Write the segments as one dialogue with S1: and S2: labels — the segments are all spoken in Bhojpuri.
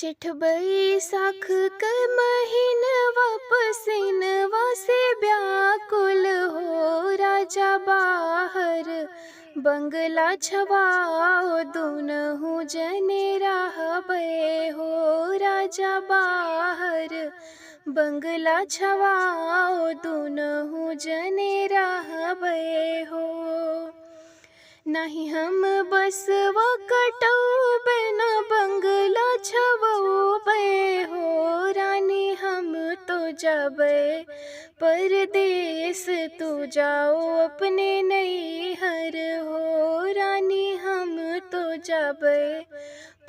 S1: जेठ बैसाख क महीनवा पसीनवा से व्याकुल हो राजा बाहर बंगला छवाओ दुनहु जने रहबे हो राजा बाहर बंगला छवाओ दुनहु जने रहबे हो। नहीं हम बसवा कटौबे न बंगला छवौबे हो रानी हम तो जाबे परदेस तू जाओ अपने नैहर हो रानी हम तो जाबे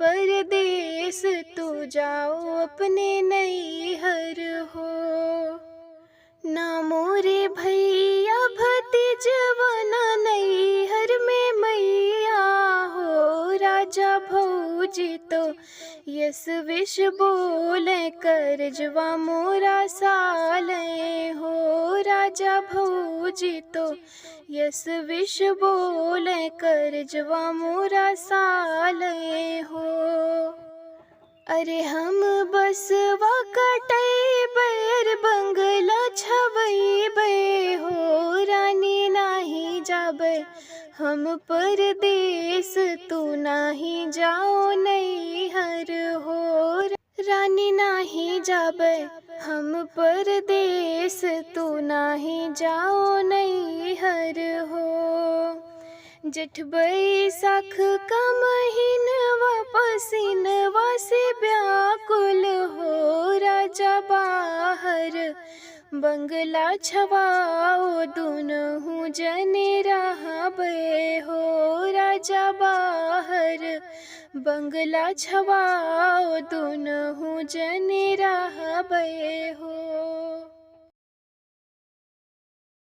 S1: परदेस तू जाओ अपने नैहर हो। ना मोरे भैया भतीजवा ना नैहर में मैया हो राजा भौजी तो यस विष बोले करजवा मोरा साले हो राजा भौजी तो यस विष बोले करजवा मोरा साले हो। अरे हम बसवा कटैबे अर बंगला छवैबे हो रानी नाही जाबे हम परदेस तू नाही जाओ नैहर हो रानी नाही जाबे हम परदेस तू नाही जाओ नैहर हो। जेठ बैसाख का महीनवा पसीनवा से व्याकुल हो राजा बाहर बंगला छवाओ दुनहु जने रहबे हो राजा बाहर बंगला छवाओ दुनहु जने रहबे हो।